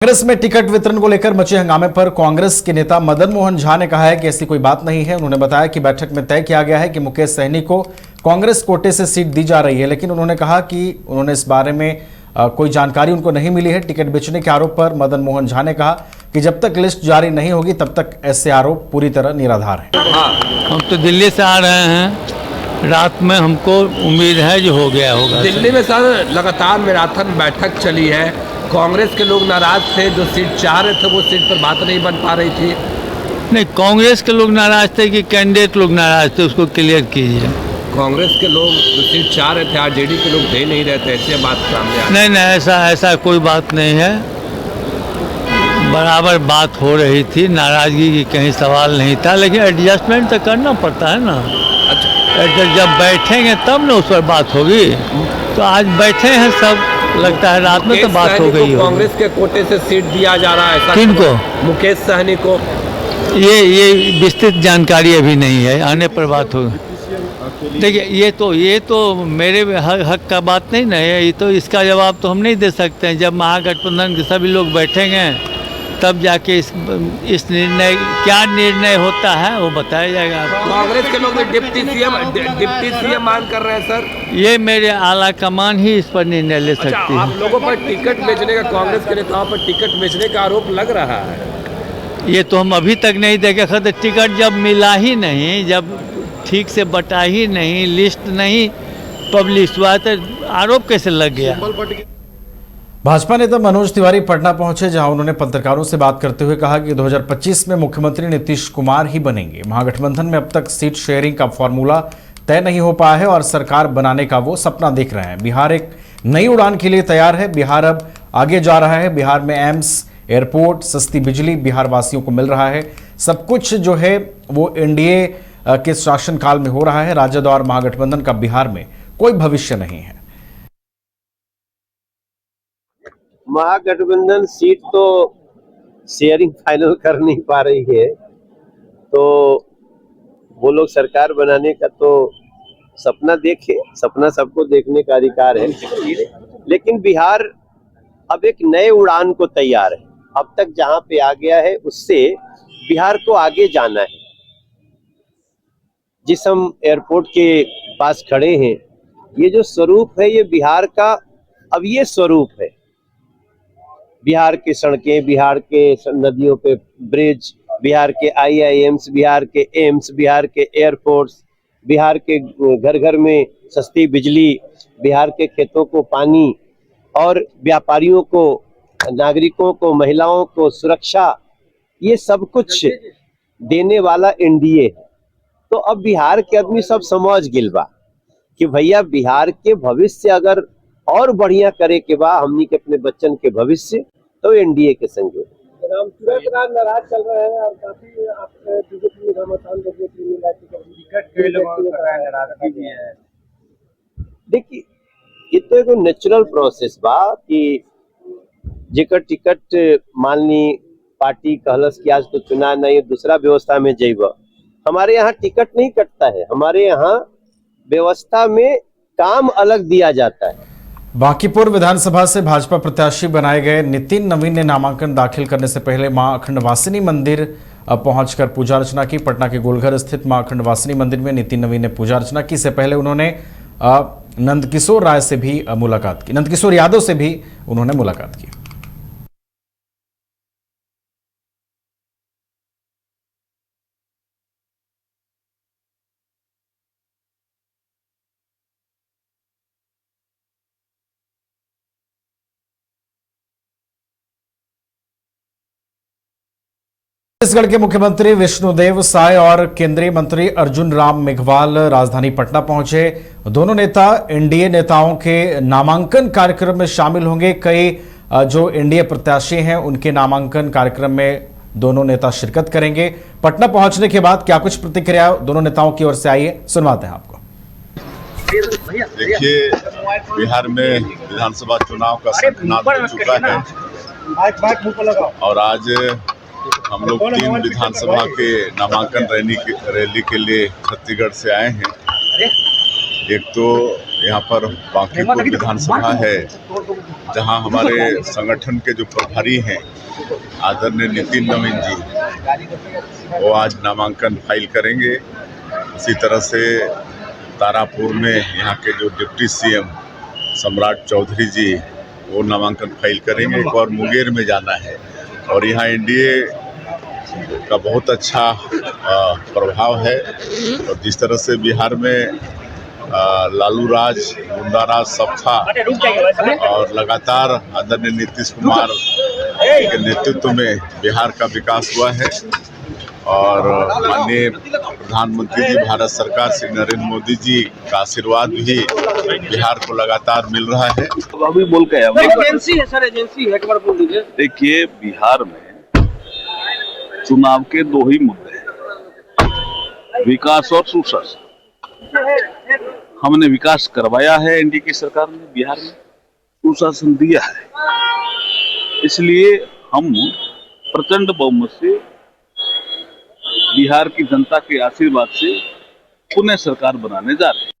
कांग्रेस में टिकट वितरण को लेकर मचे हंगामे पर कांग्रेस के नेता मदन मोहन झा ने कहा है कि ऐसी कोई बात नहीं है। उन्होंने बताया कि बैठक में तय किया गया है कि मुकेश सहनी को कांग्रेस कोटे से सीट दी जा रही है, लेकिन उन्होंने कहा कि उन्होंने इस बारे में कोई जानकारी उनको नहीं मिली है। टिकट बेचने के आरोप पर मदन मोहन झा ने कहा कि जब तक लिस्ट जारी नहीं होगी तब तक ऐसे आरोप पूरी तरह निराधार है। हम तो दिल्ली से आ रहे हैं, रात में हमको उम्मीद है जो हो गया होगा। दिल्ली में सर लगातार मैराथन बैठक चली है। कांग्रेस के लोग नाराज थे, जो सीट चाह रहे थे वो सीट पर बात नहीं बन पा रही थी। नहीं, कांग्रेस के लोग नाराज थे कि कैंडिडेट लोग नाराज थे, उसको क्लियर कीजिए। कांग्रेस के लोग जो सीट चाह रहे थे आरजेडी के लोग दे नहीं रहे थे, ऐसे बात सामने आई। नहीं, ऐसा कोई बात नहीं है, बराबर बात हो रही थी, नाराजगी की कहीं सवाल नहीं था, लेकिन एडजस्टमेंट तो करना पड़ता है ना। अच्छा, जब बैठेंगे तब ना उस पर बात होगी। तो आज बैठे हैं सब, लगता है रात में तो बात हो गई। कांग्रेस के कोटे से सीट दिया जा रहा है, किनको? मुकेश सहनी को। ये विस्तृत जानकारी अभी नहीं है, आने पर बात होगी। देखिए, ये तो मेरे हक का बात नहीं ना है, ये तो इसका जवाब तो हम नहीं दे सकते हैं। जब महागठबंधन के सभी लोग बैठेंगे तब जाके इस निर्णय क्या निर्णय होता है वो बताया जाएगा। कांग्रेस के लोग डिप्टी सीएम मांग कर रहे हैं सर। ये मेरे आला कमान ही इस पर निर्णय ले सकती है। आप लोगों पर टिकट बेचने का, कांग्रेस के नेताओं पर टिकट बेचने का आरोप लग रहा है। ये तो हम अभी तक नहीं देखे थे। टिकट जब मिला ही नहीं, जब ठीक से बटा ही नहीं, लिस्ट नहीं पब्लिश हुआ, तो आरोप कैसे लग गया। भाजपा नेता मनोज तिवारी पटना पहुंचे, जहां उन्होंने पत्रकारों से बात करते हुए कहा कि 2025 में मुख्यमंत्री नीतीश कुमार ही बनेंगे। महागठबंधन में अब तक सीट शेयरिंग का फॉर्मूला तय नहीं हो पाया है और सरकार बनाने का वो सपना देख रहे हैं। बिहार एक नई उड़ान के लिए तैयार है। बिहार अब आगे जा रहा है। बिहार में एम्स, एयरपोर्ट, सस्ती बिजली बिहार वासियों को मिल रहा है। सब कुछ जो है वो एनडीए के शासनकाल में हो रहा है। राजद और महागठबंधन का बिहार में कोई भविष्य नहीं है। महागठबंधन सीट तो शेयरिंग फाइनल कर नहीं पा रही है, तो वो लोग सरकार बनाने का तो सपना देखे। सपना सबको देखने का अधिकार है, लेकिन बिहार अब एक नए उड़ान को तैयार है। अब तक जहां पे आ गया है उससे बिहार को आगे जाना है। जिस हम एयरपोर्ट के पास खड़े हैं, ये जो स्वरूप है ये बिहार का अब ये स्वरूप है। बिहार की सड़कें, बिहार के नदियों पे ब्रिज, बिहार के आईआईएम्स, बिहार के एम्स, बिहार के एयरपोर्ट्स, बिहार के घर घर में सस्ती बिजली, बिहार के खेतों को पानी और व्यापारियों को, नागरिकों को, महिलाओं को सुरक्षा, ये सब कुछ देने वाला एनडीए है। तो अब बिहार के आदमी सब समझ गिल बा कि भैया बिहार के भविष्य अगर और बढ़िया करे के बा, हमनी के अपने बच्चन के भविष्य, तो एनडीए के संगे। नाराज चल रहे हैं और काफी बीजेपी में घमासान देखने के लिए मिला। देखिए, ये तो एक नेचुरल प्रोसेस बा कि जेकर टिकट मान ली पार्टी कहलस कि आज तो चुनाव नहीं, दूसरा व्यवस्था में जइब। हमारे यहाँ टिकट नहीं कटता है, हमारे यहाँ व्यवस्था में काम अलग दिया जाता है। बांकीपुर विधानसभा से भाजपा प्रत्याशी बनाए गए नितिन नवीन ने नामांकन दाखिल करने से पहले मां अखंडवासिनी मंदिर पहुंचकर पूजा अर्चना की। पटना के गोलघर स्थित मां अखंडवासिनी मंदिर में नितिन नवीन ने पूजा अर्चना की। इससे पहले उन्होंने नंदकिशोर यादव से भी मुलाकात की। छत्तीसगढ़ के मुख्यमंत्री विष्णुदेव साय और केंद्रीय मंत्री अर्जुन राम मेघवाल राजधानी पटना पहुंचे। दोनों नेता एनडीए नेताओं के नामांकन कार्यक्रम में शामिल होंगे। कई जो एनडीए प्रत्याशी हैं उनके नामांकन कार्यक्रम में दोनों नेता शिरकत करेंगे। पटना पहुंचने के बाद क्या कुछ प्रतिक्रिया दोनों नेताओं की ओर से आई है, सुनवाते हैं आपको। देखिए, बिहार में विधानसभा चुनाव का संगठनांत हो चुका है और आज हम लोग 3 विधानसभा के नामांकन रैली के लिए छत्तीसगढ़ से आए हैं। एक तो यहाँ पर बांकीपुर विधानसभा है जहां हमारे संगठन के जो प्रभारी हैं आदरणीय नितिन नवीन जी, वो आज नामांकन फाइल करेंगे। इसी तरह से तारापुर में यहाँ के जो डिप्टी सीएम सम्राट चौधरी जी, वो नामांकन फाइल करेंगे। एक और मुंगेर में जाना है और यहाँ एनडीए का बहुत अच्छा प्रभाव है। और जिस तरह से बिहार में लालू राज, गुंडा राज सब था और लगातार आदरणीय नीतीश कुमार के नेतृत्व में बिहार का विकास हुआ है और माननीय प्रधानमंत्री जी, भारत सरकार श्री नरेंद्र मोदी जी का आशीर्वाद भी बिहार को लगातार मिल रहा है। अभी बोल के एजेंसी है सर, एजेंसी है, एक बार बोल दीजिए। देखिए, बिहार में चुनाव के दो ही मुद्दे हैं, विकास और सुशासन। हमने विकास करवाया है एनडीए की सरकार ने, बिहार में सुशासन दिया है। इसलिए हम प्रचंड बहुमत से बिहार की जनता के आशीर्वाद से पुनः सरकार बनाने जा रहे हैं।